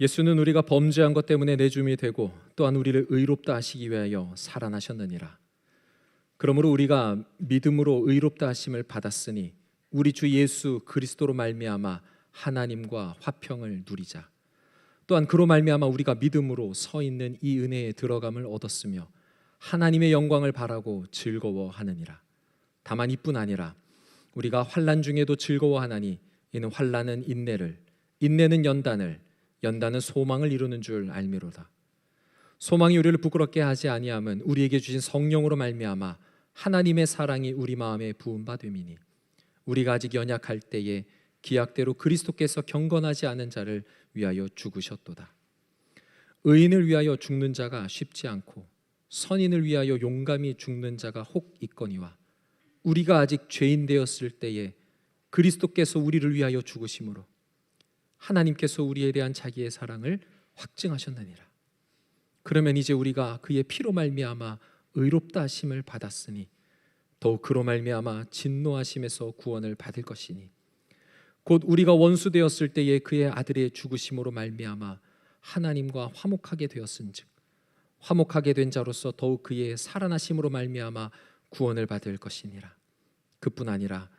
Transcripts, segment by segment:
예수는 우리가 범죄한 것 때문에 내줌이 되고 또한 우리를 의롭다 하시기 위하여 살아나셨느니라. 그러므로 우리가 믿음으로 의롭다 하심을 받았으니 우리 주 예수 그리스도로 말미암아 하나님과 화평을 누리자. 또한 그로 말미암아 우리가 믿음으로 서 있는 이 은혜에 들어감을 얻었으며 하나님의 영광을 바라고 즐거워하느니라. 다만 이뿐 아니라 우리가 환난 중에도 즐거워하나니 이는 환난은 인내를, 인내는 연단을, 연단은 소망을 이루는 줄 알미로다. 소망이 우리를 부끄럽게 하지 아니함은 우리에게 주신 성령으로 말미암아 하나님의 사랑이 우리 마음에 부은 바 됨이니 우리가 아직 연약할 때에 기약대로 그리스도께서 경건하지 않은 자를 위하여 죽으셨도다. 의인을 위하여 죽는 자가 쉽지 않고 선인을 위하여 용감히 죽는 자가 혹 있거니와 우리가 아직 죄인 되었을 때에 그리스도께서 우리를 위하여 죽으심으로 하나님께서 우리에 대한 자기의 사랑을 확증하셨느니라. 그러면 이제 우리가 그의 피로 말미암아 의롭다 하심을 받았으니 더욱 그로 말미암아 진노하심에서 구원을 받을 것이니 곧 우리가 원수 되었을 때에 그의 아들의 죽으심으로 말미암아 하나님과 화목하게 되었은즉 화목하게 된 자로서 더욱 그의 살아나심으로 말미암아 구원을 받을 것이니라. 그뿐 아니라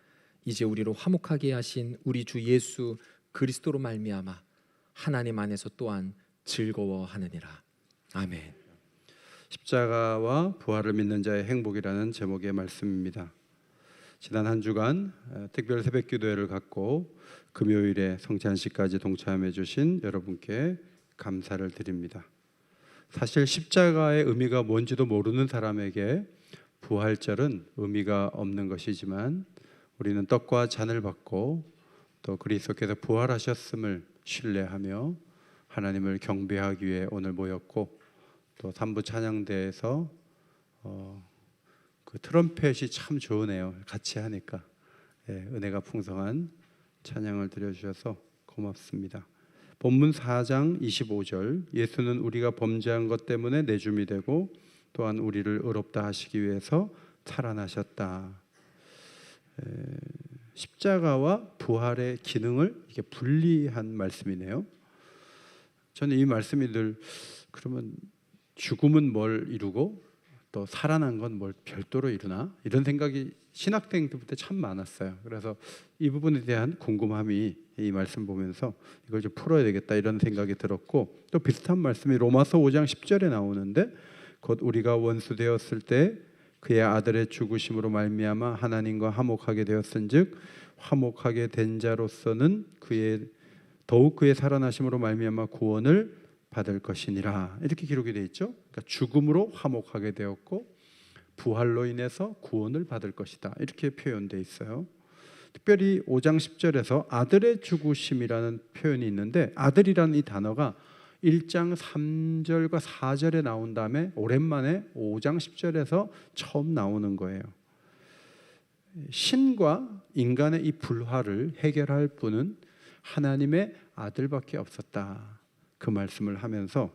이제 우리로 화목하게 하신 우리 주 예수 그리스도로 말미암아 하나님 안에서 또한 즐거워하느니라. 아멘. 십자가와 부활을 믿는 자의 행복이라는 제목의 말씀입니다. 지난 한 주간 특별 새벽 기도회를 갖고 금요일에 성찬식까지 동참해 주신 여러분께 감사를 드립니다. 사실 십자가의 의미가 뭔지도 모르는 사람에게 부활절은 의미가 없는 것이지만 우리는 떡과 잔을 받고 또 그리스도께서 부활하셨음을 신뢰하며 하나님을 경배하기 위해 오늘 모였고 또 3부 찬양대에서 그 트럼펫이 참 좋으네요. 같이 하니까 은혜가 풍성한 찬양을 드려주셔서 고맙습니다. 본문 4장 25절 예수는 우리가 범죄한 것 때문에 내줌이 되고 또한 우리를 의롭다 하시기 위해서 살아나셨다. 십자가와 부활의 기능을 이렇게 분리한 말씀이네요. 저는 이 말씀이 늘 그러면 죽음은 뭘 이루고 또 살아난 건 뭘 별도로 이루나 이런 생각이 신학생 때부터 참 많았어요. 그래서 이 부분에 대한 궁금함이 이 말씀 보면서 이걸 좀 풀어야 되겠다 이런 생각이 들었고 또 비슷한 말씀이 로마서 5장 10절에 나오는데 곧 우리가 원수 되었을 때 그의 아들의 죽으심으로 말미암아 하나님과 화목하게 되었은즉 화목하게 된 자로서는 더욱 그의 살아나심으로 말미암아 구원을 받을 것이니라 이렇게 기록이 되어 있죠. 그러니까 죽음으로 화목하게 되었고 부활로 인해서 구원을 받을 것이다 이렇게 표현되어 있어요. 특별히 5장 10절에서 아들의 죽으심이라는 표현이 있는데 아들이라는 이 단어가 1장 3절과 4절에 나온 다음에 오랜만에 5장 10절에서 처음 나오는 거예요. 신과 인간의 이 불화를 해결할 분은 하나님의 아들밖에 없었다. 그 말씀을 하면서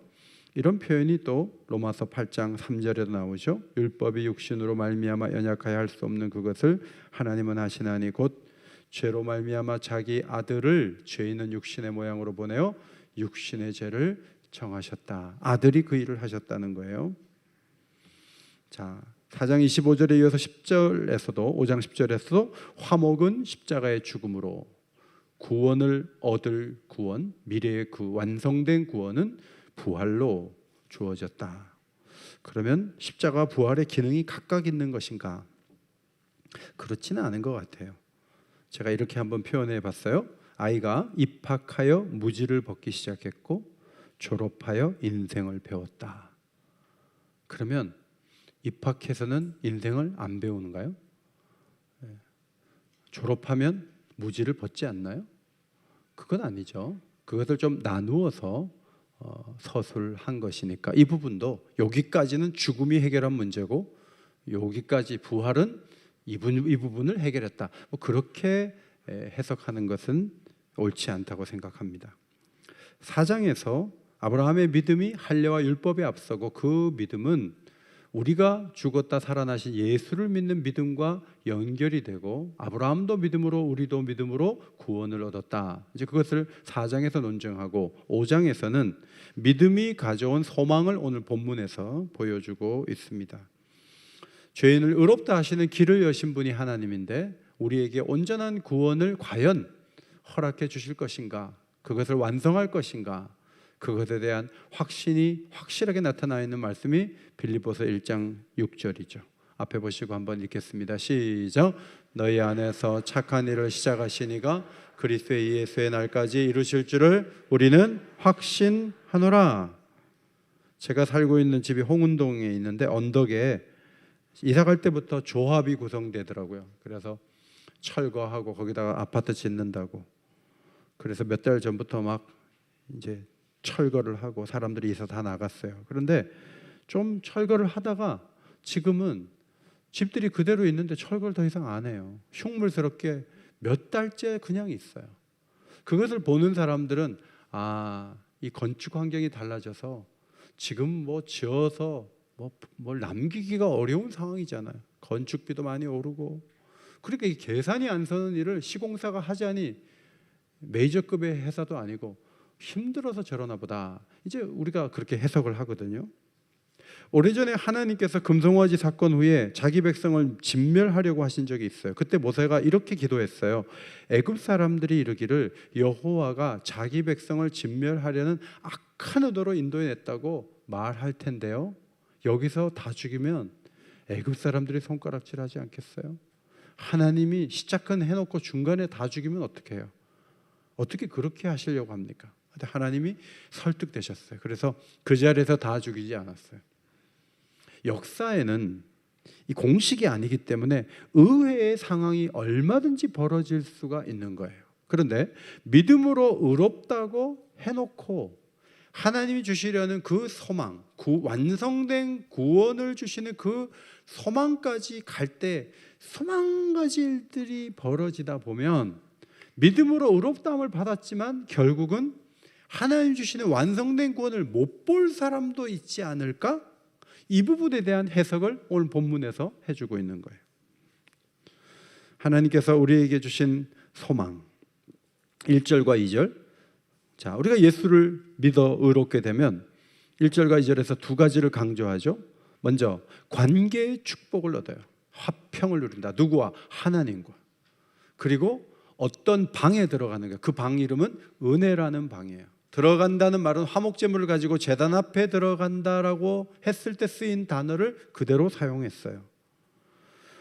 이런 표현이 또 로마서 8장 3절에도 나오죠. 율법이 육신으로 말미암아 연약하여 할 수 없는 그것을 하나님은 하시나니 곧 죄로 말미암아 자기 아들을 죄 있는 육신의 모양으로 보내어 육신의 죄를 정하셨다. 아들이 그 일을 하셨다는 거예요. 자, 4장 25절에 이어서 10절에서도 5장 10절에서도 화목은 십자가의 죽음으로 구원을 얻을 구원, 미래의 그 완성된 구원은 부활로 주어졌다. 그러면 십자가 부활의 기능이 각각 있는 것인가? 그렇지는 않은 것 같아요. 제가 이렇게 한번 표현해 봤어요. 아이가 입학하여 무지를 벗기 시작했고 졸업하여 인생을 배웠다. 그러면 입학해서는 인생을 안 배우는가요? 졸업하면 무지를 벗지 않나요? 그건 아니죠. 그것을 좀 나누어서 서술한 것이니까 이 부분도 여기까지는 죽음이 해결한 문제고 여기까지 부활은 이 부분을 해결했다. 뭐 그렇게 해석하는 것은 옳지 않다고 생각합니다. 4장에서 아브라함의 믿음이 할례와 율법에 앞서고 그 믿음은 우리가 죽었다 살아나신 예수를 믿는 믿음과 연결이 되고 아브라함도 믿음으로 우리도 믿음으로 구원을 얻었다. 이제 그것을 4장에서 논증하고 5장에서는 믿음이 가져온 소망을 오늘 본문에서 보여주고 있습니다. 죄인을 의롭다 하시는 길을 여신 분이 하나님인데 우리에게 온전한 구원을 과연 허락해 주실 것인가? 그것을 완성할 것인가? 그것에 대한 확신이 확실하게 나타나 있는 말씀이 빌립보서 1장 6절이죠. 앞에 보시고 한번 읽겠습니다. 시작. 너희 안에서 착한 일을 시작하시니가 그리스도의 예수의 날까지 이루실 줄을 우리는 확신하노라. 제가 살고 있는 집이 홍은동에 있는데 언덕에 이사 갈 때부터 조합이 구성되더라고요. 그래서 철거하고 거기다가 아파트 짓는다고. 그래서 몇 달 전부터 막 이제 철거를 하고 사람들이 이사 다 나갔어요. 그런데 좀 철거를 하다가 지금은 집들이 그대로 있는데 철거를 더 이상 안 해요. 흉물스럽게 몇 달째 그냥 있어요. 그것을 보는 사람들은 이 건축 환경이 달라져서 지금 뭐 지어서 뭘 남기기가 어려운 상황이잖아요. 건축비도 많이 오르고. 그러니까 이 계산이 안 서는 일을 시공사가 하자니 메이저급의 회사도 아니고 힘들어서 저러나 보다. 이제 우리가 그렇게 해석을 하거든요. 오래전에 하나님께서 금송아지 사건 후에 자기 백성을 진멸하려고 하신 적이 있어요. 그때 모세가 이렇게 기도했어요. 애굽 사람들이 이르기를 여호와가 자기 백성을 진멸하려는 악한 의도로 인도해냈다고 말할 텐데요. 여기서 다 죽이면 애굽 사람들이 손가락질하지 않겠어요? 하나님이 시작은 해놓고 중간에 다 죽이면 어떻게 해요? 어떻게 그렇게 하시려고 합니까? 하나님이 설득되셨어요. 그래서 그 자리에서 다 죽이지 않았어요. 역사에는 이 공식이 아니기 때문에 의외의 상황이 얼마든지 벌어질 수가 있는 거예요. 그런데 믿음으로 의롭다고 해놓고 하나님이 주시려는 그 소망, 완성된 구원을 주시는 그 소망까지 갈 때 수만 가지 일들이 벌어지다 보면 믿음으로 의롭다함을 받았지만 결국은 하나님 주시는 완성된 구원을 못 볼 사람도 있지 않을까? 이 부분에 대한 해석을 오늘 본문에서 해주고 있는 거예요. 하나님께서 우리에게 주신 소망 1절과 2절. 자, 우리가 예수를 믿어 의롭게 되면 1절과 2절에서 두 가지를 강조하죠. 먼저 관계의 축복을 얻어요. 화평을 누린다. 누구와? 하나님과. 그리고 어떤 방에 들어가는 거예요. 그 방 이름은 은혜라는 방이에요. 들어간다는 말은 화목제물을 가지고 제단 앞에 들어간다라고 했을 때 쓰인 단어를 그대로 사용했어요.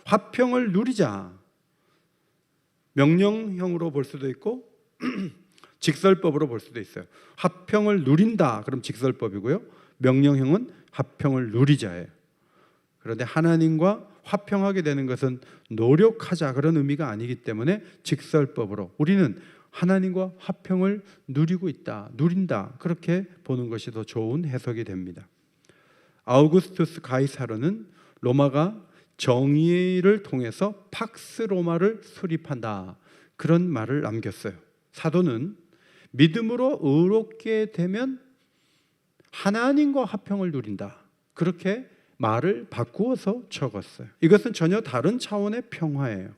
화평을 누리자. 명령형으로 볼 수도 있고 직설법으로 볼 수도 있어요. 화평을 누린다. 그럼 직설법이고요. 명령형은 화평을 누리자예요. 그런데 하나님과 화평하게 되는 것은 노력하자 그런 의미가 아니기 때문에 직설법으로 우리는 하나님과 화평을 누리고 있다, 누린다 그렇게 보는 것이 더 좋은 해석이 됩니다. 아우구스투스 가이사르는 로마가 정의를 통해서 팍스 로마를 수립한다 그런 말을 남겼어요. 사도는 믿음으로 의롭게 되면 하나님과 화평을 누린다 그렇게 말을 바꾸어서 적었어요. 이것은 전혀 다른 차원의 평화예요.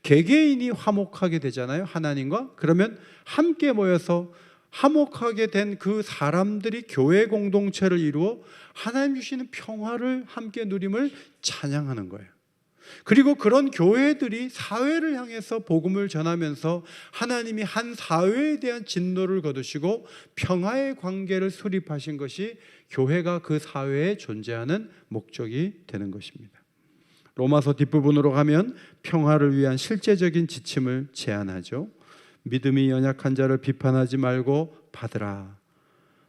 개개인이 화목하게 되잖아요. 하나님과. 그러면 함께 모여서 화목하게 된 그 사람들이 교회 공동체를 이루어 하나님 주시는 평화를 함께 누림을 찬양하는 거예요. 그리고 그런 교회들이 사회를 향해서 복음을 전하면서 하나님이 한 사회에 대한 진노를 거두시고 평화의 관계를 수립하신 것이 교회가 그 사회에 존재하는 목적이 되는 것입니다. 로마서 뒷부분으로 가면 평화를 위한 실제적인 지침을 제안하죠. 믿음이 연약한 자를 비판하지 말고 받으라.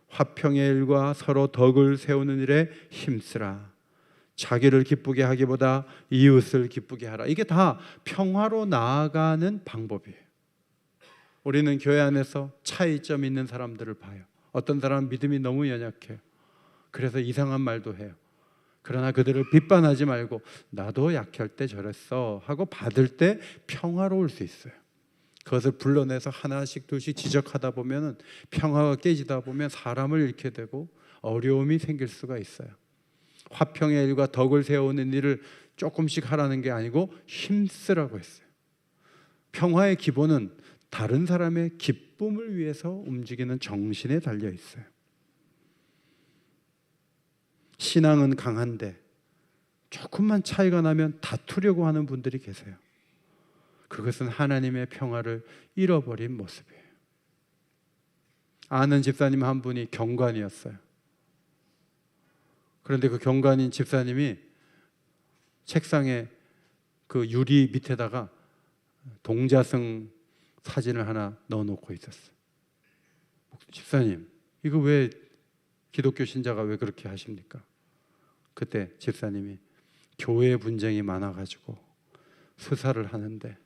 화평의 일과 서로 덕을 세우는 일에 힘쓰라. 자기를 기쁘게 하기보다 이웃을 기쁘게 하라. 이게 다 평화로 나아가는 방법이에요. 우리는 교회 안에서 차이점 있는 사람들을 봐요. 어떤 사람은 믿음이 너무 연약해요. 그래서 이상한 말도 해요. 그러나 그들을 비판하지 말고 나도 약할 때 저랬어 하고 받을 때 평화로울 수 있어요. 그것을 불러내서 하나씩 둘씩 지적하다 보면 평화가 깨지다 보면 사람을 잃게 되고 어려움이 생길 수가 있어요. 화평의 일과 덕을 세우는 일을 조금씩 하라는 게 아니고 힘쓰라고 했어요. 평화의 기본은 다른 사람의 기쁨을 위해서 움직이는 정신에 달려 있어요. 신앙은 강한데 조금만 차이가 나면 다투려고 하는 분들이 계세요. 그것은 하나님의 평화를 잃어버린 모습이에요. 아는 집사님 한 분이 경관이었어요. 그런데 그 경관인 집사님이 책상에 그 유리 밑에다가 동자승 사진을 하나 넣어놓고 있었어요. 집사님, 이거 왜 기독교 신자가 왜 그렇게 하십니까? 그때 집사님이 교회 분쟁이 많아가지고 수사를 하는데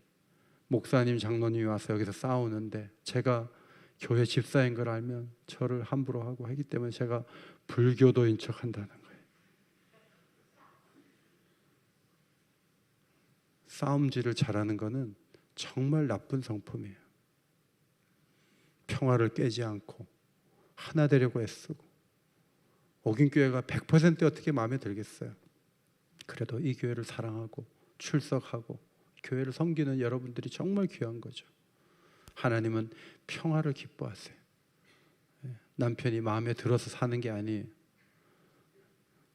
목사님, 장로님이 와서 여기서 싸우는데 제가 교회 집사인 걸 알면 저를 함부로 하고 하기 때문에 제가 불교도인 척 한다는 거예요. 싸움질을 잘하는 거는 정말 나쁜 성품이에요. 평화를 깨지 않고 하나 되려고 애쓰고 옥인교회가 100% 어떻게 마음에 들겠어요. 그래도 이 교회를 사랑하고 출석하고 교회를 섬기는 여러분들이 정말 귀한 거죠. 하나님은 평화를 기뻐하세요. 남편이 마음에 들어서 사는 게 아니에요.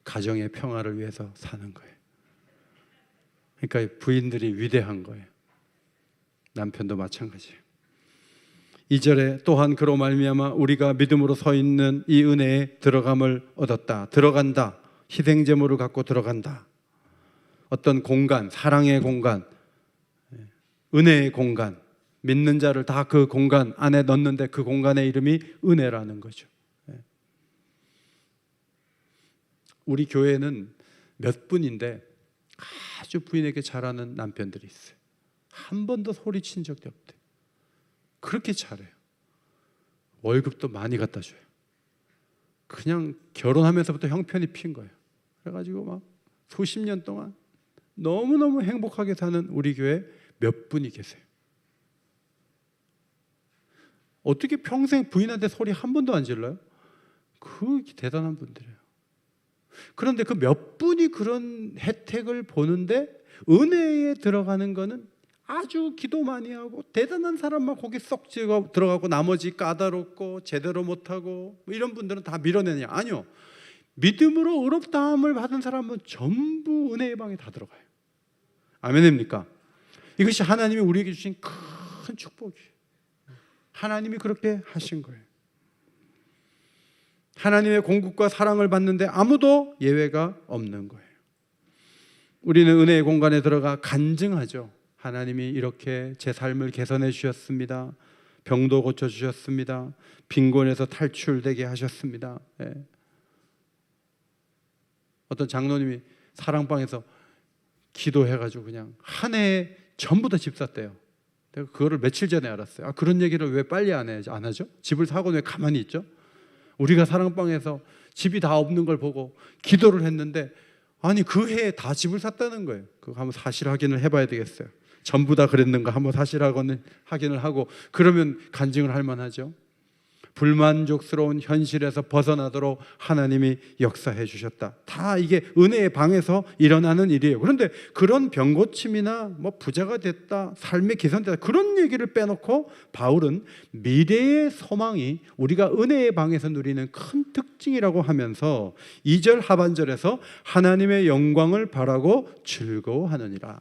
가정의 평화를 위해서 사는 거예요. 그러니까 부인들이 위대한 거예요. 남편도 마찬가지예요. 2절에 또한 그로 말미암아 우리가 믿음으로 서 있는 이 은혜에 들어감을 얻었다. 들어간다. 희생제물을 갖고 들어간다. 어떤 공간, 사랑의 공간, 은혜의 공간, 믿는 자를 다 그 공간 안에 넣는데 그 공간의 이름이 은혜라는 거죠. 우리 교회는 몇 분인데 아주 부인에게 잘하는 남편들이 있어요. 한 번도 소리친 적이 없대요. 그렇게 잘해요. 월급도 많이 갖다 줘요. 그냥 결혼하면서부터 형편이 핀 거예요. 그래가지고 막 수십 년 동안 너무너무 행복하게 사는 우리 교회 몇 분이 계세요. 어떻게 평생 부인한테 소리 한 번도 안 질러요? 그 대단한 분들이에요. 그런데 그 몇 분이 그런 혜택을 보는데 은혜에 들어가는 거는 아주 기도 많이 하고 대단한 사람만 거기 쏙 들어가고 나머지 까다롭고 제대로 못하고 이런 분들은 다 밀어내냐? 아니요. 믿음으로 의롭다함을 받은 사람은 전부 은혜의 방에 다 들어가요. 아멘입니까? 이것이 하나님이 우리에게 주신 큰 축복이에요. 하나님이 그렇게 하신 거예요. 하나님의 공급과 사랑을 받는데 아무도 예외가 없는 거예요. 우리는 은혜의 공간에 들어가 간증하죠. 하나님이 이렇게 제 삶을 개선해 주셨습니다. 병도 고쳐 주셨습니다. 빈곤에서 탈출되게 하셨습니다. 예. 어떤 장로님이 사랑방에서 기도해가지고 그냥 한 해에 전부 다 집 샀대요. 내가 그거를 며칠 전에 알았어요. 그런 얘기를 왜 빨리 안 하죠? 집을 사고는 왜 가만히 있죠? 우리가 사랑방에서 집이 다 없는 걸 보고 기도를 했는데 아니 그 해에 다 집을 샀다는 거예요. 그거 한번 사실 확인을 해봐야 되겠어요. 전부 다 그랬는가 한번 사실 확인을 하고 그러면 간증을 할 만하죠. 불만족스러운 현실에서 벗어나도록 하나님이 역사해 주셨다. 다 이게 은혜의 방에서 일어나는 일이에요. 그런데 그런 병고침이나 뭐 부자가 됐다, 삶의 개선됐다 그런 얘기를 빼놓고 바울은 미래의 소망이 우리가 은혜의 방에서 누리는 큰 특징이라고 하면서 2절 하반절에서 하나님의 영광을 바라고 즐거워하느니라.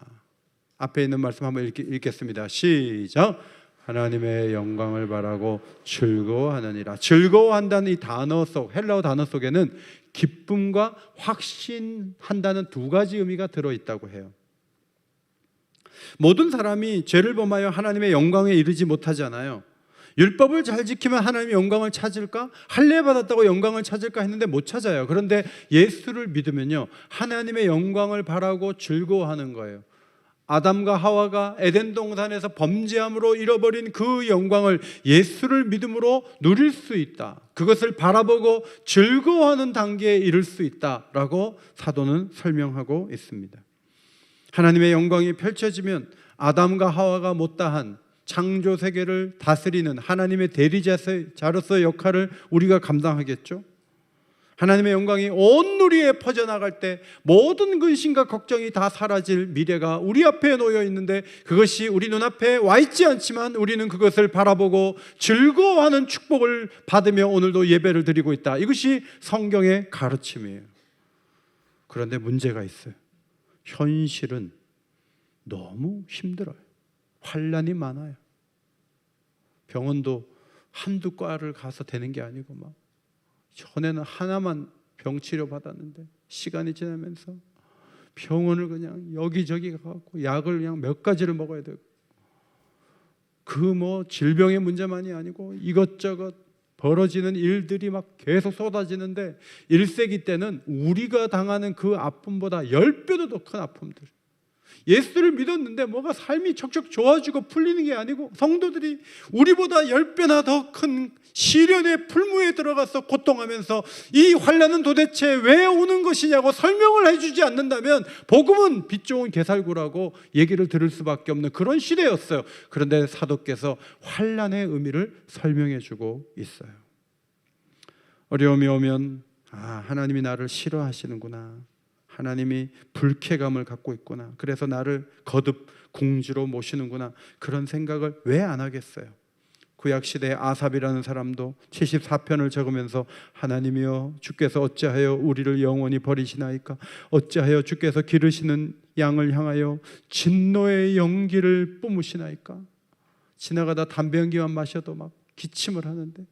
앞에 있는 말씀 한번 읽겠습니다. 시작. 하나님의 영광을 바라고 즐거워하느니라. 즐거워한다는 이 단어 속, 헬라어 단어 속에는 기쁨과 확신한다는 두 가지 의미가 들어있다고 해요. 모든 사람이 죄를 범하여 하나님의 영광에 이르지 못하잖아요. 율법을 잘 지키면 하나님의 영광을 찾을까? 할례 받았다고 영광을 찾을까 했는데 못 찾아요. 그런데 예수를 믿으면요, 하나님의 영광을 바라고 즐거워하는 거예요. 아담과 하와가 에덴 동산에서 범죄함으로 잃어버린 그 영광을 예수를 믿음으로 누릴 수 있다. 그것을 바라보고 즐거워하는 단계에 이를 수 있다라고 사도는 설명하고 있습니다. 하나님의 영광이 펼쳐지면 아담과 하와가 못다한 창조 세계를 다스리는 하나님의 대리자로서의 역할을 우리가 감당하겠죠. 하나님의 영광이 온 누리에 퍼져나갈 때 모든 근심과 걱정이 다 사라질 미래가 우리 앞에 놓여 있는데, 그것이 우리 눈앞에 와 있지 않지만 우리는 그것을 바라보고 즐거워하는 축복을 받으며 오늘도 예배를 드리고 있다. 이것이 성경의 가르침이에요. 그런데 문제가 있어요. 현실은 너무 힘들어요. 환난이 많아요. 병원도 한두 과를 가서 되는 게 아니고, 막 전에는 하나만 병 치료 받았는데 시간이 지나면서 병원을 그냥 여기저기 가고 약을 그냥 몇 가지를 먹어야 되고, 그 뭐 질병의 문제만이 아니고 이것저것 벌어지는 일들이 막 계속 쏟아지는데, 1세기 때는 우리가 당하는 그 아픔보다 10배도 더 큰 아픔들, 예수를 믿었는데 뭐가 삶이 척척 좋아지고 풀리는 게 아니고, 성도들이 우리보다 10배나 더 큰 시련의 풀무에 들어가서 고통하면서 이 환난은 도대체 왜 오는 것이냐고 설명을 해주지 않는다면 복음은 빛 좋은 개살구라고 얘기를 들을 수밖에 없는 그런 시대였어요. 그런데 사도께서 환난의 의미를 설명해 주고 있어요. 어려움이 오면 하나님이 나를 싫어하시는구나, 하나님이 불쾌감을 갖고 있구나, 그래서 나를 거듭 궁지로 모시는구나, 그런 생각을 왜 안 하겠어요? 구약시대의 아삽이라는 사람도 74편을 적으면서 하나님이여 주께서 어찌하여 우리를 영원히 버리시나이까, 어찌하여 주께서 기르시는 양을 향하여 진노의 연기를 뿜으시나이까. 지나가다 담배 연기만 마셔도 막 기침을 하는데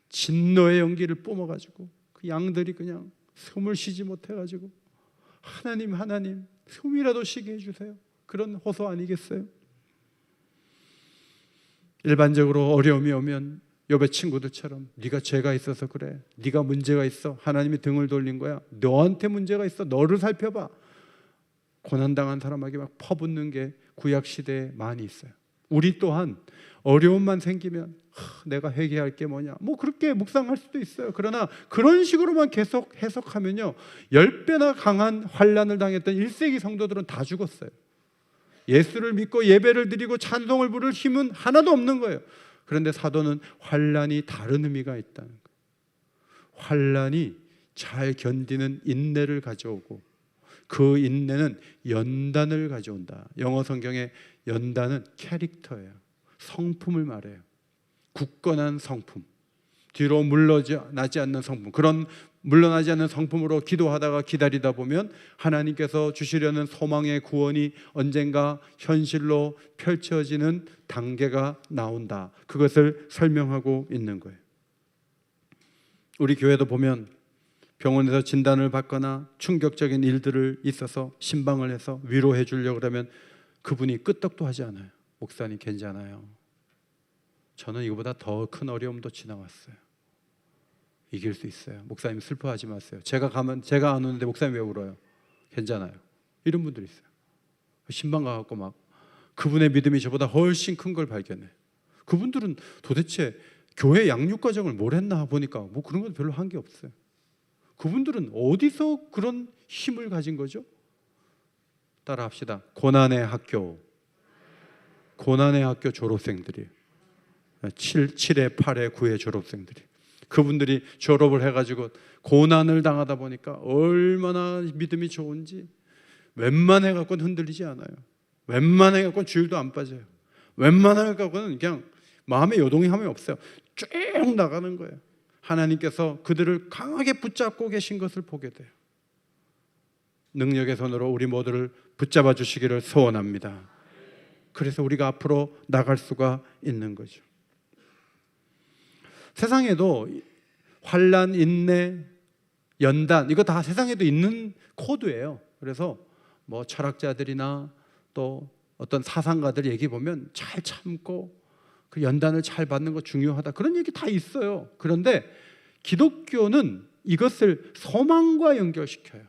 진노의 연기를 뿜어가지고 그 양들이 그냥 숨을 쉬지 못해가지고 하나님 숨이라도 쉬게 해주세요, 그런 호소 아니겠어요? 일반적으로 어려움이 오면 욥의 친구들처럼 네가 죄가 있어서 그래, 네가 문제가 있어, 하나님이 등을 돌린 거야, 너한테 문제가 있어, 너를 살펴봐, 고난당한 사람에게 막 퍼붓는 게 구약시대에 많이 있어요. 우리 또한 어려움만 생기면 내가 회개할 게 뭐냐, 뭐 그렇게 묵상할 수도 있어요. 그러나 그런 식으로만 계속 해석하면요, 10배나 강한 환난을 당했던 1세기 성도들은 다 죽었어요. 예수를 믿고 예배를 드리고 찬송을 부를 힘은 하나도 없는 거예요. 그런데 사도는 환난이 다른 의미가 있다는 거예요. 환난이 잘 견디는 인내를 가져오고, 그 인내는 연단을 가져온다. 영어 성경에 연단은 캐릭터예요. 성품을 말해요. 굳건한 성품, 뒤로 물러나지 않는 성품, 그런 물러나지 않는 성품으로 기도하다가 기다리다 보면 하나님께서 주시려는 소망의 구원이 언젠가 현실로 펼쳐지는 단계가 나온다. 그것을 설명하고 있는 거예요. 우리 교회도 보면 병원에서 진단을 받거나 충격적인 일들을 있어서 신방을 해서 위로해 주려고 그러면 그분이 끄떡도 하지 않아요. 목사님 괜찮아요, 저는 이거보다 더 큰 어려움도 지나왔어요, 이길 수 있어요, 목사님 슬퍼하지 마세요, 제가 안 오는데 목사님 왜 울어요, 괜찮아요, 이런 분들이 있어요. 신방 가갖고 막 그분의 믿음이 저보다 훨씬 큰 걸 발견해. 그분들은 도대체 교회 양육 과정을 뭘 했나 보니까 뭐 그런 건 별로 한 게 없어요. 그분들은 어디서 그런 힘을 가진 거죠? 따라합시다. 고난의 학교 졸업생들이에요. 7회, 8회, 9회 졸업생들이, 그분들이 졸업을 해가지고 고난을 당하다 보니까 얼마나 믿음이 좋은지 웬만해 갖고는 흔들리지 않아요. 웬만해 갖고는 주일도 안 빠져요. 웬만해 갖고는 그냥 마음의 요동이 함이 없어요. 쭉 나가는 거예요. 하나님께서 그들을 강하게 붙잡고 계신 것을 보게 돼요. 능력의 손으로 우리 모두를 붙잡아 주시기를 소원합니다. 그래서 우리가 앞으로 나갈 수가 있는 거죠. 세상에도 환난, 인내, 연단, 이거 다 세상에도 있는 코드예요. 그래서 뭐 철학자들이나 또 어떤 사상가들 얘기 보면 잘 참고 그 연단을 잘 받는 거 중요하다, 그런 얘기 다 있어요. 그런데 기독교는 이것을 소망과 연결시켜요.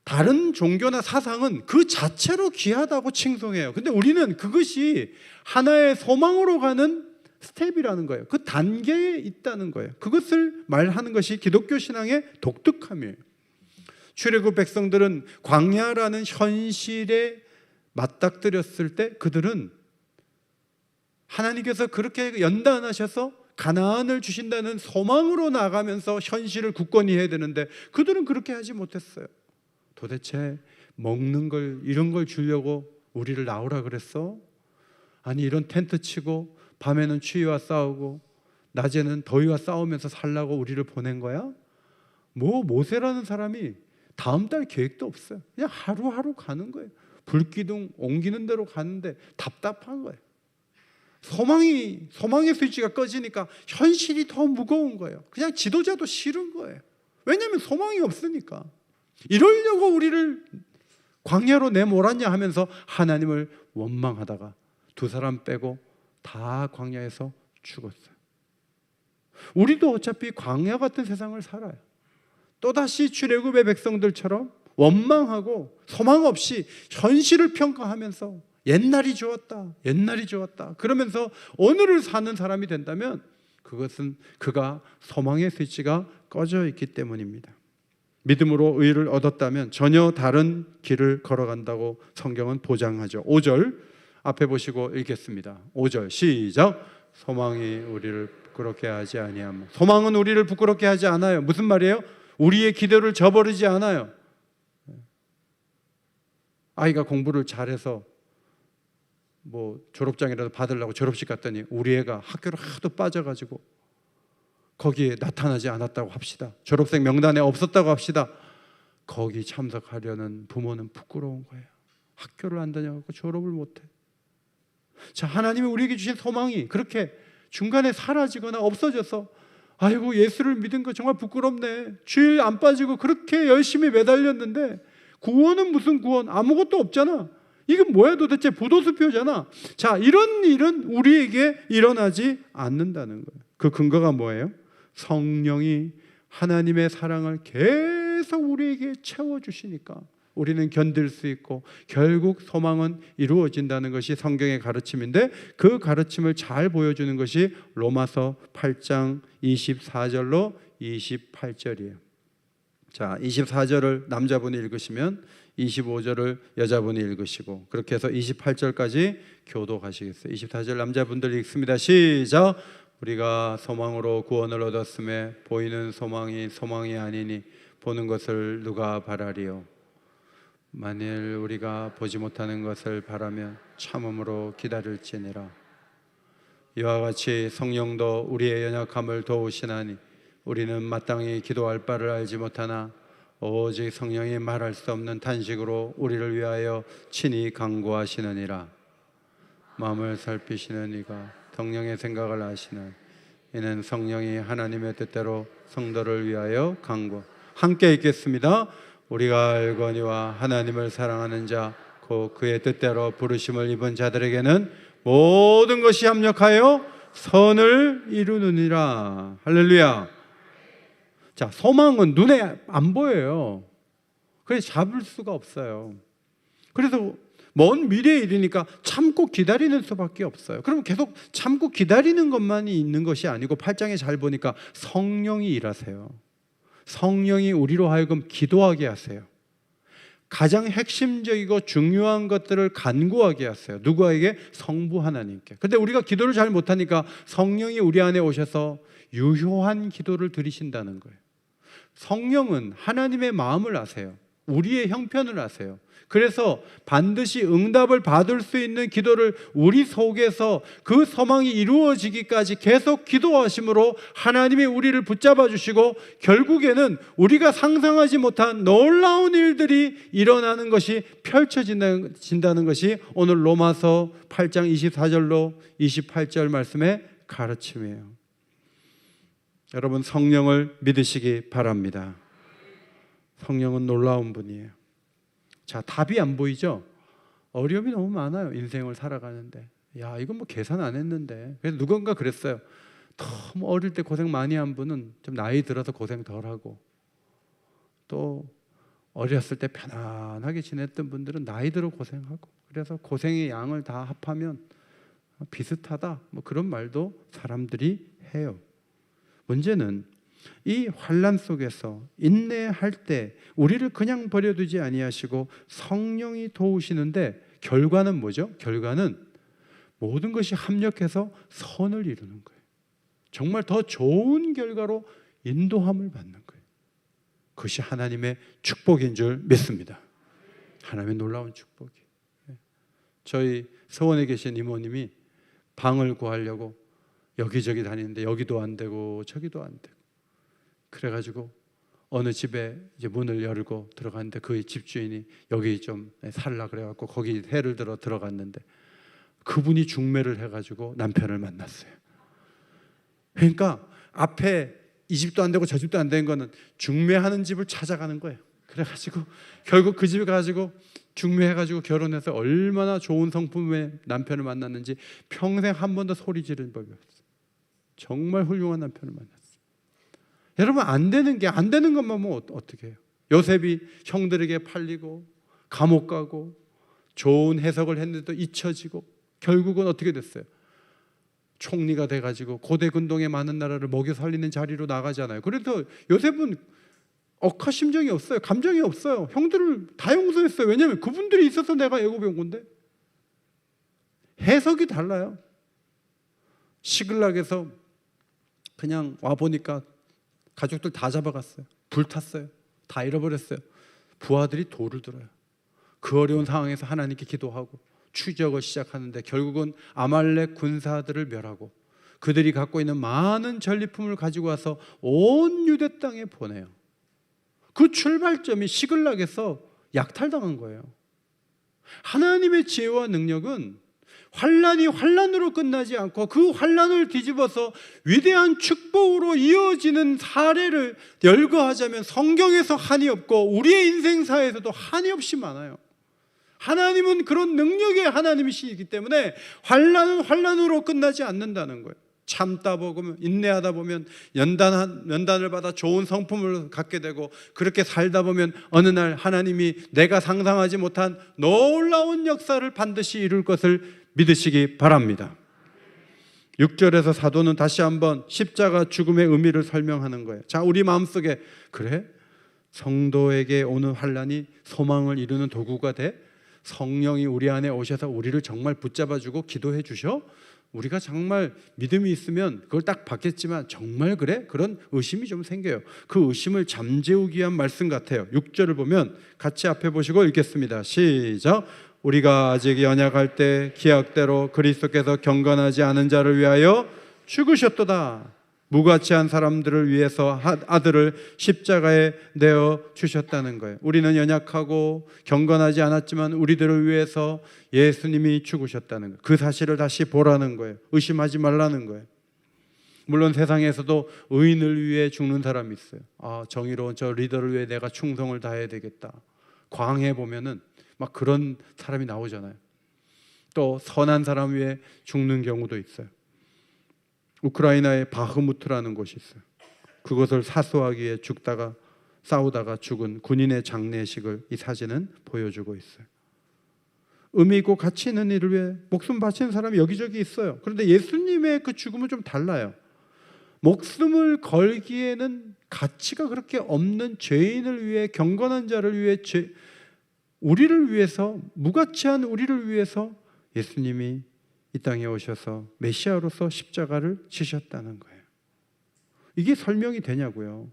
다른 종교나 사상은 그 자체로 귀하다고 칭송해요. 근데 우리는 그것이 하나의 소망으로 가는 스텝이라는 거예요. 그 단계에 있다는 거예요. 그것을 말하는 것이 기독교 신앙의 독특함이에요. 출애굽 백성들은 광야라는 현실에 맞닥뜨렸을 때 그들은 하나님께서 그렇게 연단하셔서 가나안을 주신다는 소망으로 나가면서 현실을 굳건히 해야 되는데 그들은 그렇게 하지 못했어요. 도대체 먹는 걸 이런 걸 주려고 우리를 나오라 그랬어? 아니 이런 텐트 치고 밤에는 추위와 싸우고 낮에는 더위와 싸우면서 살라고 우리를 보낸 거야? 뭐 모세라는 사람이 다음 달 계획도 없어요. 그냥 하루하루 가는 거예요. 불기둥 옮기는 대로 가는데 답답한 거예요. 소망의 스위치가 꺼지니까 현실이 더 무거운 거예요. 그냥 지도자도 싫은 거예요. 왜냐하면 소망이 없으니까. 이러려고 우리를 광야로 내몰았냐 하면서 하나님을 원망하다가 두 사람 빼고 다 광야에서 죽었어요. 우리도 어차피 광야 같은 세상을 살아요. 또다시 출애굽의 백성들처럼 원망하고 소망 없이 현실을 평가하면서 옛날이 좋았다 그러면서 오늘을 사는 사람이 된다면 그것은 그가 소망의 스위치가 꺼져 있기 때문입니다. 믿음으로 의를 얻었다면 전혀 다른 길을 걸어간다고 성경은 보장하죠. 5절 앞에 보시고 읽겠습니다. 5절 시작. 소망이 우리를 부끄럽게 하지 아니하며. 소망은 우리를 부끄럽게 하지 않아요. 무슨 말이에요? 우리의 기대를 저버리지 않아요. 아이가 공부를 잘해서 뭐 졸업장이라도 받으려고 졸업식 갔더니 우리 애가 학교를 하도 빠져가지고 거기에 나타나지 않았다고 합시다. 졸업생 명단에 없었다고 합시다. 거기 참석하려는 부모는 부끄러운 거예요. 학교를 안 다녀갖고 졸업을 못해. 자, 하나님이 우리에게 주신 소망이 그렇게 중간에 사라지거나 없어져서 아이고 예수를 믿은 거 정말 부끄럽네. 주일 안 빠지고 그렇게 열심히 매달렸는데 구원은 무슨 구원? 아무것도 없잖아. 이건 뭐야 도대체? 부도수표잖아. 자, 이런 일은 우리에게 일어나지 않는다는 거예요. 그 근거가 뭐예요? 성령이 하나님의 사랑을 계속 우리에게 채워주시니까 우리는 견딜 수 있고 결국 소망은 이루어진다는 것이 성경의 가르침인데 그 가르침을 잘 보여주는 것이 로마서 8장 24절로 28절이에요. 자, 24절을 남자분이 읽으시면 25절을 여자분이 읽으시고 그렇게 해서 28절까지 교도하시겠어요. 24절 남자분들 읽습니다. 시작. 우리가 소망으로 구원을 얻었음에 보이는 소망이 소망이 아니니 보는 것을 누가 바라리요. 만일 우리가 보지 못하는 것을 바라면 참음으로 기다릴지니라. 이와 같이 성령도 우리의 연약함을 도우시나니 우리는 마땅히 기도할 바를 알지 못하나 오직 성령이 말할 수 없는 탄식으로 우리를 위하여 친히 간구하시느니라. 마음을 살피시는 이가 성령의 생각을 아시는 이는 성령이 하나님의 뜻대로 성도를 위하여 간구. 함께 읽겠습니다. 우리가 알거니와 하나님을 사랑하는 자 곧 그의 뜻대로 부르심을 입은 자들에게는 모든 것이 합력하여 선을 이루느니라. 할렐루야. 자, 소망은 눈에 안 보여요. 그래서 잡을 수가 없어요. 그래서 먼 미래에 이르니까 참고 기다리는 수밖에 없어요. 그럼 계속 참고 기다리는 것만이 있는 것이 아니고 8장에 잘 보니까 성령이 일하세요. 성령이 우리로 하여금 기도하게 하세요. 가장 핵심적이고 중요한 것들을 간구하게 하세요. 누구에게? 성부 하나님께. 근데 우리가 기도를 잘 못하니까 성령이 우리 안에 오셔서 유효한 기도를 드리신다는 거예요. 성령은 하나님의 마음을 아세요. 우리의 형편을 아세요. 그래서 반드시 응답을 받을 수 있는 기도를 우리 속에서 그 소망이 이루어지기까지 계속 기도하심으로 하나님이 우리를 붙잡아 주시고 결국에는 우리가 상상하지 못한 놀라운 일들이 일어나는 것이 펼쳐진다는 것이 오늘 로마서 8장 24절로 28절 말씀의 가르침이에요. 여러분, 성령을 믿으시기 바랍니다. 성령은 놀라운 분이에요. 자, 답이 안 보이죠? 어려움이 너무 많아요. 인생을 살아가는데. 야, 이건 뭐 계산 안 했는데. 그래서 누군가 그랬어요. 너무 어릴 때 고생 많이 한 분은 좀 나이 들어서 고생 덜 하고, 또 어렸을 때 편안하게 지냈던 분들은 나이 들어 고생하고, 그래서 고생의 양을 다 합하면 비슷하다, 뭐 그런 말도 사람들이 해요. 문제는 이 환난 속에서 인내할 때 우리를 그냥 버려두지 아니하시고 성령이 도우시는데 결과는 뭐죠? 결과는 모든 것이 합력해서 선을 이루는 거예요. 정말 더 좋은 결과로 인도함을 받는 거예요. 그것이 하나님의 축복인 줄 믿습니다. 하나님의 놀라운 축복이. 저희 서원에 계신 이모님이 방을 구하려고 여기저기 다니는데 여기도 안 되고 저기도 안 되고, 그래가지고 어느 집에 이제 문을 열고 들어갔는데 그 집주인이 여기 좀 살라 그래갖고 거기 해를 들어 들어갔는데 그분이 중매를 해가지고 남편을 만났어요. 그러니까 앞에 이 집도 안 되고 저 집도 안 되는 거는 중매하는 집을 찾아가는 거예요. 그래가지고 결국 그 집에 가지고 중매해가지고 결혼해서 얼마나 좋은 성품의 남편을 만났는지 평생 한 번도 소리 지른 법이 없어요. 정말 훌륭한 남편을 만났어요. 여러분, 안 되는 것만 보면 어떻게 해요? 요셉이 형들에게 팔리고 감옥 가고 좋은 해석을 했는데도 잊혀지고 결국은 어떻게 됐어요? 총리가 돼가지고 고대 근동의 많은 나라를 먹여 살리는 자리로 나가잖아요. 그래서 요셉은 억하심정이 없어요. 감정이 없어요. 형들을 다 용서했어요. 왜냐하면 그분들이 있어서 내가 애굽에 온 건데. 해석이 달라요. 시글락에서 그냥 와보니까 가족들 다 잡아갔어요. 불탔어요. 다 잃어버렸어요. 부하들이 돌을 들어요. 그 어려운 상황에서 하나님께 기도하고 추적을 시작하는데 결국은 아말렉 군사들을 멸하고 그들이 갖고 있는 많은 전리품을 가지고 와서 온 유대 땅에 보내요. 그 출발점이 시글락에서 약탈당한 거예요. 하나님의 지혜와 능력은 환란이 환란으로 끝나지 않고 그 환란을 뒤집어서 위대한 축복으로 이어지는 사례를 열거하자면 성경에서 한이 없고 우리의 인생사에서도 한이 없이 많아요. 하나님은 그런 능력의 하나님이시기 때문에 환란은 환란으로 끝나지 않는다는 거예요. 참다 보면, 인내하다 보면 연단을 받아 좋은 성품을 갖게 되고, 그렇게 살다 보면 어느 날 하나님이 내가 상상하지 못한 놀라운 역사를 반드시 이룰 것을 믿으시기 바랍니다. 6절에서 사도는 다시 한번 십자가 죽음의 의미를 설명하는 거예요. 자, 우리 마음속에 그래? 성도에게 오는 환란이 소망을 이루는 도구가 돼? 성령이 우리 안에 오셔서 우리를 정말 붙잡아주고 기도해 주셔? 우리가 정말 믿음이 있으면 그걸 딱 받겠지만 정말 그래? 그런 의심이 좀 생겨요. 그 의심을 잠재우기 위한 말씀 같아요. 6절을 보면 같이 앞에 보시고 읽겠습니다. 시작. 우리가 아직 연약할 때 기약대로 그리스도께서 경건하지 않은 자를 위하여 죽으셨도다. 무가치한 사람들을 위해서 아들을 십자가에 내어 주셨다는 거예요. 우리는 연약하고 경건하지 않았지만 우리들을 위해서 예수님이 죽으셨다는 거예요. 그 사실을 다시 보라는 거예요. 의심하지 말라는 거예요. 물론 세상에서도 의인을 위해 죽는 사람이 있어요. 정의로운 저 리더를 위해 내가 충성을 다해야 되겠다. 광해 보면은 막 그런 사람이 나오잖아요. 또 선한 사람 위해 죽는 경우도 있어요. 우크라이나에 바흐무트라는 곳이 있어요. 그것을 사수하기 위해 싸우다가 죽은 군인의 장례식을 이 사진은 보여주고 있어요. 의미 있고 가치 있는 일을 위해 목숨 바치는 사람이 여기저기 있어요. 그런데 예수님의 그 죽음은 좀 달라요. 목숨을 걸기에는 가치가 그렇게 없는 죄인을 위해, 경건한 자를 위해, 우리를 위해서, 무가치한 우리를 위해서 예수님이 이 땅에 오셔서 메시아로서 십자가를 지셨다는 거예요. 이게 설명이 되냐고요.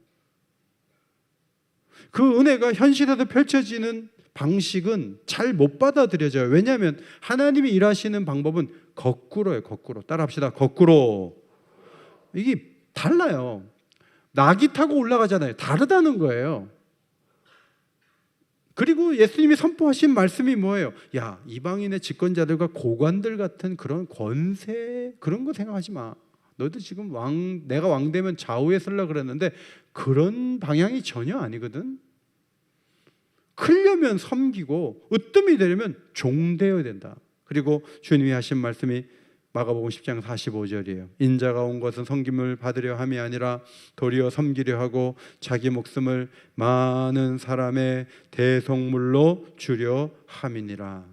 그 은혜가 현실에서 펼쳐지는 방식은 잘 못 받아들여져요. 왜냐하면 하나님이 일하시는 방법은 거꾸로예요. 거꾸로. 따라합시다. 거꾸로. 이게 달라요. 낙이 타고 올라가잖아요. 다르다는 거예요. 그리고 예수님이 선포하신 말씀이 뭐예요? 야, 이방인의 집권자들과 고관들 같은 그런 권세, 그런 거 생각하지 마. 너도 지금 내가 왕 되면 좌우에 쓰려고 그랬는데 그런 방향이 전혀 아니거든. 크려면 섬기고 으뜸이 되려면 종되어야 된다. 그리고 주님이 하신 말씀이 마가복음 10장 45절이에요. 인자가 온 것은 섬김을 받으려 함이 아니라 도리어 섬기려 하고 자기 목숨을 많은 사람의 대속물로 주려 함이니라.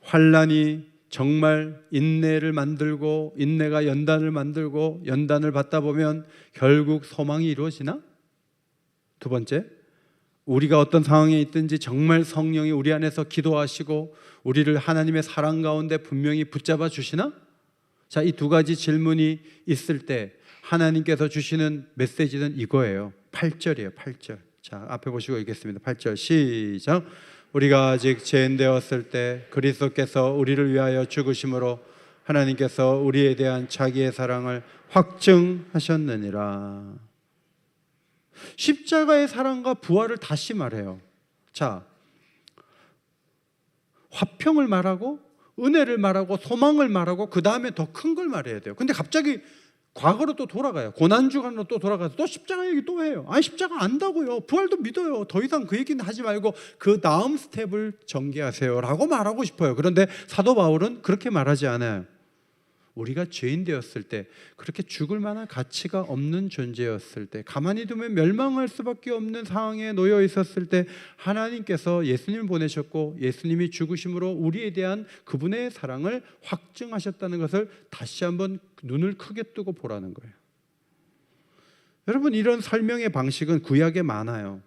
환난이 정말 인내를 만들고 인내가 연단을 만들고 연단을 받다 보면 결국 소망이 이루어지나? 두 번째, 우리가 어떤 상황에 있든지 정말 성령이 우리 안에서 기도하시고 우리를 하나님의 사랑 가운데 분명히 붙잡아 주시나? 자, 이 두 가지 질문이 있을 때 하나님께서 주시는 메시지는 이거예요. 8절이에요. 8절. 자, 앞에 보시고 읽겠습니다. 8절 시작. 우리가 아직 죄인 되었을 때 그리스도께서 우리를 위하여 죽으심으로 하나님께서 우리에 대한 자기의 사랑을 확증하셨느니라. 십자가의 사랑과 부활을 다시 말해요. 자, 화평을 말하고 은혜를 말하고 소망을 말하고 그 다음에 더 큰 걸 말해야 돼요. 근데 갑자기 과거로 또 돌아가요. 고난주간으로 또 돌아가서 또 십자가 얘기 또 해요. 아니, 십자가 안다고요. 부활도 믿어요. 더 이상 그 얘기는 하지 말고 그 다음 스텝을 전개하세요 라고 말하고 싶어요. 그런데 사도 바울은 그렇게 말하지 않아요. 우리가 죄인 되었을 때, 그렇게 죽을 만한 가치가 없는 존재였을 때, 가만히 두면 멸망할 수밖에 없는 상황에 놓여 있었을 때 하나님께서 예수님을 보내셨고 예수님이 죽으심으로 우리에 대한 그분의 사랑을 확증하셨다는 것을 다시 한번 눈을 크게 뜨고 보라는 거예요. 여러분, 이런 설명의 방식은 구약에 많아요.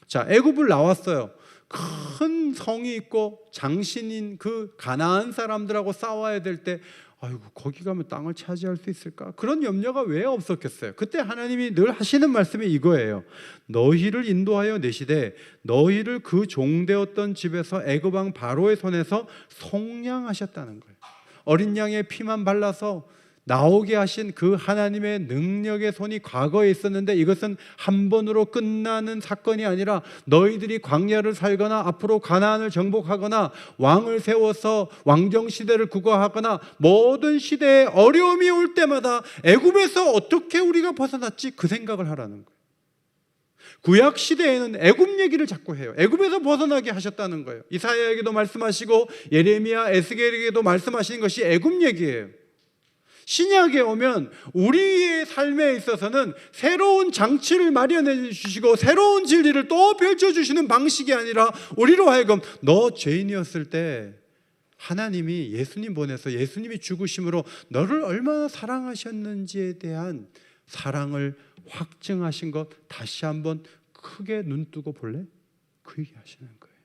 자, 애굽을 나왔어요. 큰 성이 있고 장신인 그 가나안 사람들하고 싸워야 될 때, 아이고, 거기 가면 땅을 차지할 수 있을까? 그런 염려가 왜 없었겠어요? 그때 하나님이 늘 하시는 말씀이 이거예요. 너희를 인도하여 내시되 너희를 그 종되었던 집에서 애굽 왕 바로의 손에서 속량하셨다는 거예요. 어린 양의 피만 발라서 나오게 하신 그 하나님의 능력의 손이 과거에 있었는데, 이것은 한 번으로 끝나는 사건이 아니라 너희들이 광야를 살거나 앞으로 가나안을 정복하거나 왕을 세워서 왕정시대를 구가하거나 모든 시대에 어려움이 올 때마다 애굽에서 어떻게 우리가 벗어났지? 그 생각을 하라는 거예요. 구약 시대에는 애굽 얘기를 자꾸 해요. 애굽에서 벗어나게 하셨다는 거예요. 이사야에게도 말씀하시고 예레미야, 에스겔에게도 말씀하시는 것이 애굽 얘기예요. 신약에 오면 우리의 삶에 있어서는 새로운 장치를 마련해 주시고 새로운 진리를 또 펼쳐주시는 방식이 아니라, 우리로 하여금 너 죄인이었을 때 하나님이 예수님 보내서 예수님이 죽으심으로 너를 얼마나 사랑하셨는지에 대한 사랑을 확증하신 것 다시 한번 크게 눈 뜨고 볼래? 그 얘기 하시는 거예요.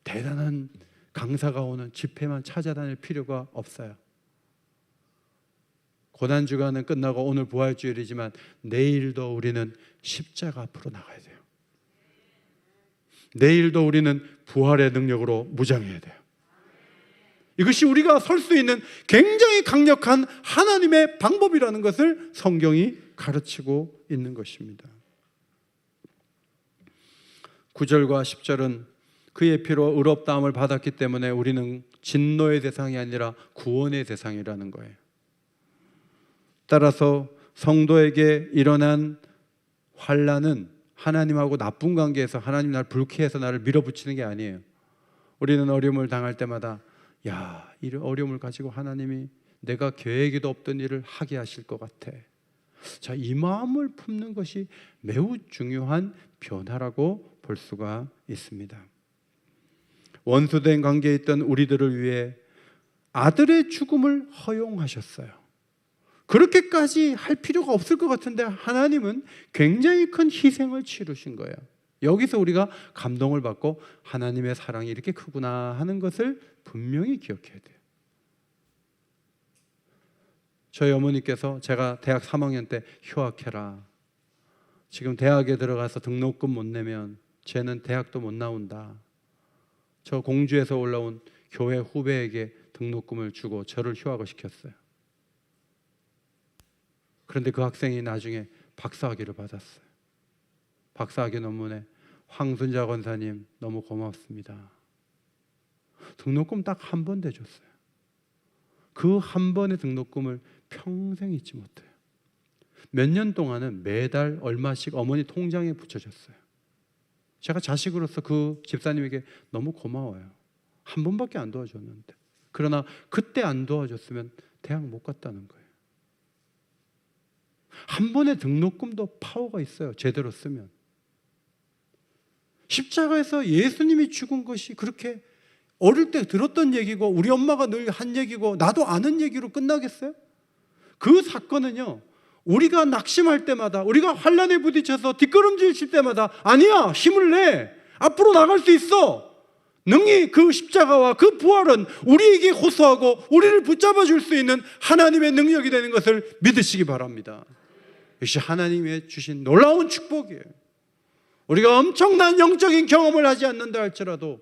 대단한 강사가 오는 집회만 찾아다닐 필요가 없어요. 고난주간은 끝나고 오늘 부활주일이지만 내일도 우리는 십자가 앞으로 나가야 돼요. 내일도 우리는 부활의 능력으로 무장해야 돼요. 이것이 우리가 설 수 있는 굉장히 강력한 하나님의 방법이라는 것을 성경이 가르치고 있는 것입니다. 9절과 10절은 그의 피로 의롭다함을 받았기 때문에 우리는 진노의 대상이 아니라 구원의 대상이라는 거예요. 따라서 성도에게 일어난 환난은 하나님하고 나쁜 관계에서 하나님 나를 불쾌해서 나를 밀어붙이는 게 아니에요. 우리는 어려움을 당할 때마다, 야, 이 어려움을 가지고 하나님이 내가 계획에도 없던 일을 하게 하실 것 같아. 자, 이 마음을 품는 것이 매우 중요한 변화라고 볼 수가 있습니다. 원수된 관계에 있던 우리들을 위해 아들의 죽음을 허용하셨어요. 그렇게까지 할 필요가 없을 것 같은데 하나님은 굉장히 큰 희생을 치르신 거예요. 여기서 우리가 감동을 받고 하나님의 사랑이 이렇게 크구나 하는 것을 분명히 기억해야 돼요. 저희 어머니께서 제가 대학 3학년 때 휴학해라, 지금 대학에 들어가서 등록금 못 내면 쟤는 대학도 못 나온다, 저 공주에서 올라온 교회 후배에게 등록금을 주고 저를 휴학을 시켰어요. 그런데 그 학생이 나중에 박사학위를 받았어요. 박사학위 논문에 황순자 권사님 너무 고맙습니다. 등록금 딱 한 번 대줬어요. 그 한 번의 등록금을 평생 잊지 못해요. 몇 년 동안은 매달 얼마씩 어머니 통장에 붙여줬어요. 제가 자식으로서 그 집사님에게 너무 고마워요. 한 번밖에 안 도와줬는데. 그러나 그때 안 도와줬으면 대학 못 갔다는 거예요. 한 번의 등록금도 파워가 있어요. 제대로 쓰면. 십자가에서 예수님이 죽은 것이 그렇게 어릴 때 들었던 얘기고 우리 엄마가 늘 한 얘기고 나도 아는 얘기로 끝나겠어요? 그 사건은요, 우리가 낙심할 때마다, 우리가 환난에 부딪혀서 뒷걸음질 칠 때마다, 아니야, 힘을 내, 앞으로 나갈 수 있어, 능히 그 십자가와 그 부활은 우리에게 호소하고 우리를 붙잡아 줄 수 있는 하나님의 능력이 되는 것을 믿으시기 바랍니다. 이것이 하나님의 주신 놀라운 축복이에요. 우리가 엄청난 영적인 경험을 하지 않는다 할지라도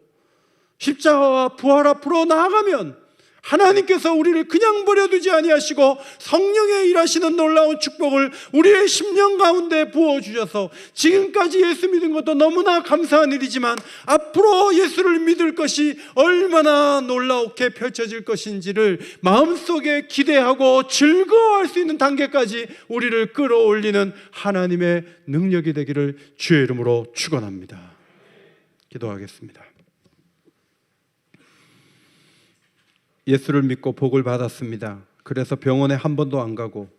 십자가와 부활 앞으로 나아가면 하나님께서 우리를 그냥 버려두지 아니하시고 성령의 일하시는 놀라운 축복을 우리의 심령 가운데 부어주셔서 지금까지 예수 믿은 것도 너무나 감사한 일이지만 앞으로 예수를 믿을 것이 얼마나 놀라웠게 펼쳐질 것인지를 마음속에 기대하고 즐거워할 수 있는 단계까지 우리를 끌어올리는 하나님의 능력이 되기를 주의 이름으로 축원합니다. 기도하겠습니다. 예수를 믿고 복을 받았습니다. 그래서 병원에 한 번도 안 가고,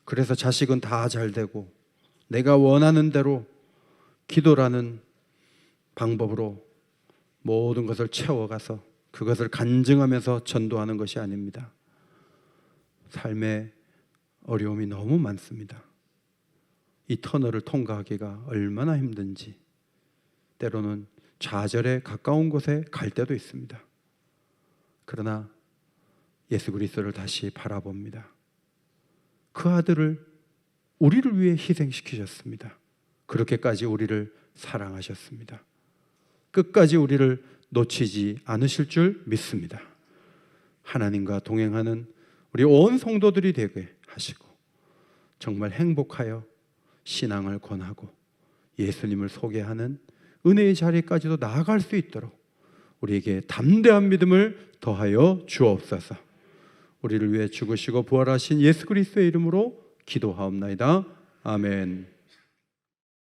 그래서 자식은 다 잘 되고, 내가 원하는 대로 기도라는 방법으로 모든 것을 채워가서 그것을 간증하면서 전도하는 것이 아닙니다. 삶의 어려움이 너무 많습니다. 이 터널을 통과하기가 얼마나 힘든지, 때로는 좌절에 가까운 곳에 갈 때도 있습니다. 그러나 예수 그리스도를 다시 바라봅니다. 그 아들을 우리를 위해 희생시키셨습니다. 그렇게까지 우리를 사랑하셨습니다. 끝까지 우리를 놓치지 않으실 줄 믿습니다. 하나님과 동행하는 우리 온 성도들이 되게 하시고 정말 행복하여 신앙을 권하고 예수님을 소개하는 은혜의 자리까지도 나아갈 수 있도록 우리에게 담대한 믿음을 더하여 주옵소서. 우리를 위해 죽으시고 부활하신 예수 그리스도의 이름으로 기도하옵나이다. 아멘.